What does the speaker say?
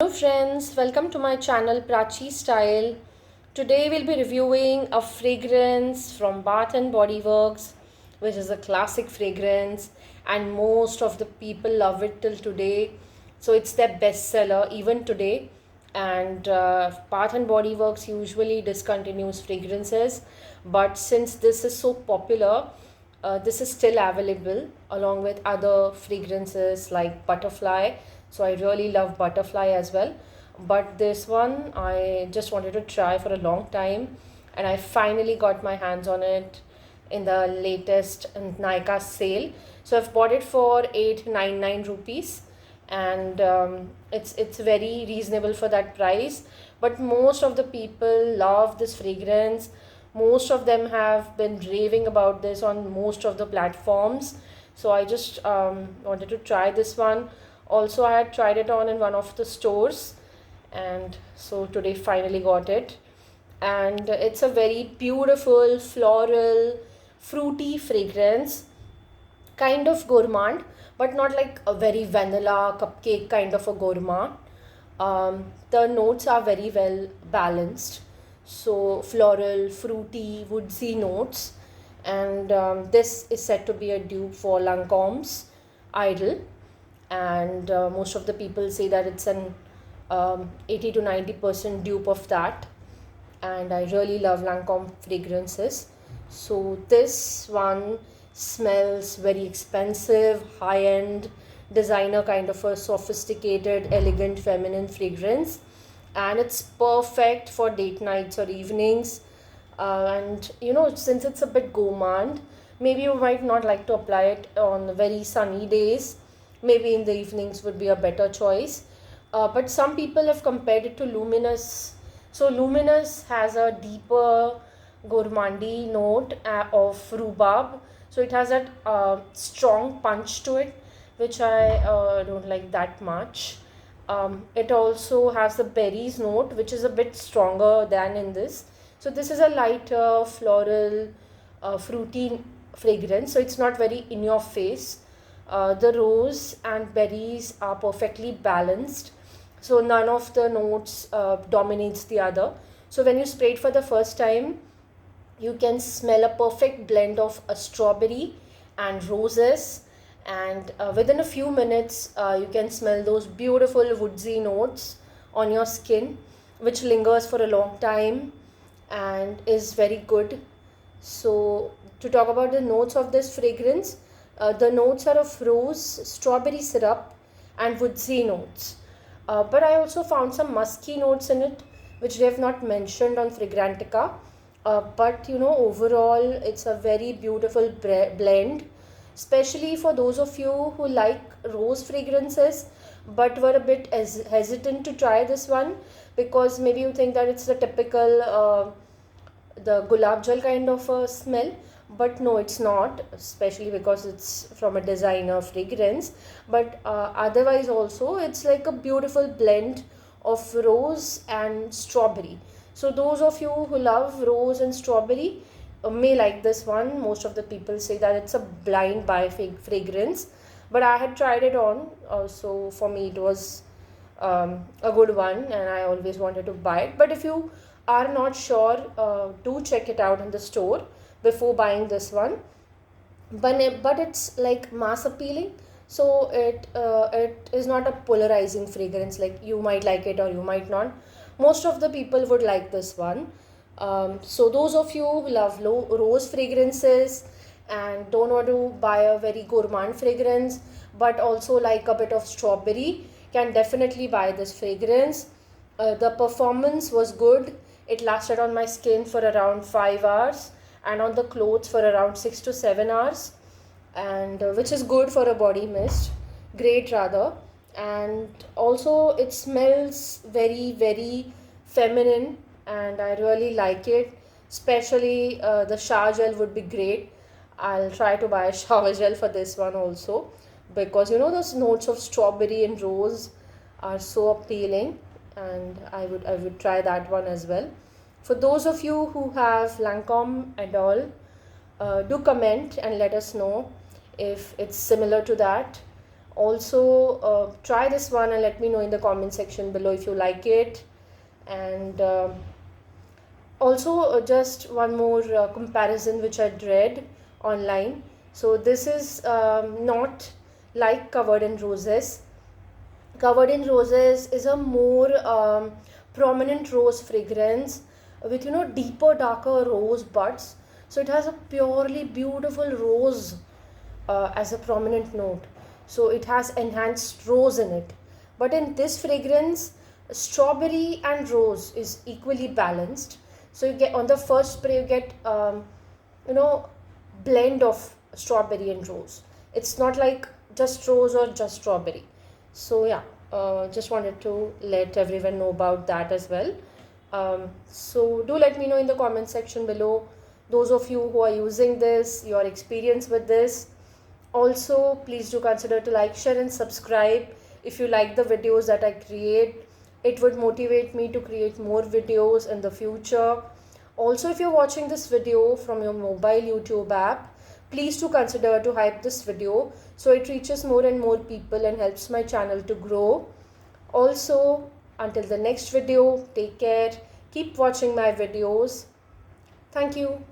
Hello friends, welcome to my channel Prachi Style. Today we'll be reviewing a fragrance from Bath and Body Works, which is a classic fragrance and most of the people love it till today. So it's their bestseller even today. And Bath and Body Works usually discontinues fragrances, but since this is so popular, this is still available along with other fragrances like Butterfly. So I really love Butterfly as well, but this one I just wanted to try for a long time, and I finally got my hands on it in the latest Nykaa sale. So I've bought it for 899 rupees, and it's very reasonable for that price. But most of the people love this fragrance. Most of them have been raving about this on most of the platforms. So I just wanted to try this one. Also, I had tried it on in one of the stores, and so today finally got it. And it's a very beautiful floral fruity fragrance, kind of gourmand, but not like a very vanilla cupcake kind of a gourmand. The notes are very well balanced, so floral, fruity, woodsy notes. And this is said to be a dupe for Lancome's Idol, and most of the people say that it's an 80 to 90% dupe of that. And I really love Lancome fragrances. So this one smells very expensive, high-end, designer kind of a sophisticated, elegant, feminine fragrance, and it's perfect for date nights or evenings. And since it's a bit gourmand, maybe you might not like to apply it on very sunny days. Maybe in the evenings would be a better choice. But some people have compared it to Luminous. So Luminous has a deeper gourmandy note of rhubarb. So it has that strong punch to it, which I don't like that much. It also has the berries note, which is a bit stronger than in this. So this is a lighter floral, fruity fragrance. So it's not very in your face. The rose and berries are perfectly balanced, so none of the notes dominates the other. So when you spray it for the first time, you can smell a perfect blend of a strawberry and roses, and within a few minutes you can smell those beautiful woodsy notes on your skin, which lingers for a long time and is very good. So to talk about the notes of this fragrance, the notes are of rose, strawberry syrup, and woodsy notes. But I also found some musky notes in it, which they have not mentioned on Fragrantica. But overall, it's a very beautiful blend, especially for those of you who like rose fragrances but were a bit hesitant to try this one because maybe you think that it's the typical the gulab jal kind of a smell. But no, it's not, especially because it's from a designer fragrance. But otherwise also it's like a beautiful blend of rose and strawberry. So those of you who love rose and strawberry may like this one. Most of the people say that it's a blind buy fragrance, but I had tried it on, so for me it was a good one, and I always wanted to buy it. But if you are not sure, do check it out in the store before buying this one. But it's like mass appealing, so it is not a polarizing fragrance, like you might like it or you might not. Most of the people would like this one. So those of you who love rose fragrances and don't want to buy a very gourmand fragrance but also like a bit of strawberry can definitely buy this fragrance. The performance was good. It lasted on my skin for around 5 hours and on the clothes for around 6 to 7 hours, and which is good for a body mist, great rather. And also it smells very very feminine, and I really like it. Especially the shower gel would be great. I'll try to buy a shower gel for this one also, because those notes of strawberry and rose are so appealing, and I would try that one as well. For those of you who have Lancome and all, do comment and let us know if it's similar to that, Also, try this one and let me know in the comment section below if you like it. And also, just one more comparison which I read online. So this is not like Covered in Roses. Covered in Roses is a more prominent rose fragrance with, deeper, darker rose buds. So it has a purely beautiful rose as a prominent note. So it has enhanced rose in it. But in this fragrance, strawberry and rose is equally balanced. So you get, on the first spray, you get you know blend of strawberry and rose. It's not like just rose or just strawberry. So yeah, just wanted to let everyone know about that as well. So do let me know in the comment section below, those of you who are using this, your experience with this. Also, please do consider to like, share and subscribe if you like the videos that I create. It would motivate me to create more videos in the future. Also, if you're watching this video from your mobile YouTube app, please do consider to hype this video so it reaches more and more people and helps my channel to grow. Also, until the next video, take care. Keep watching my videos. Thank you.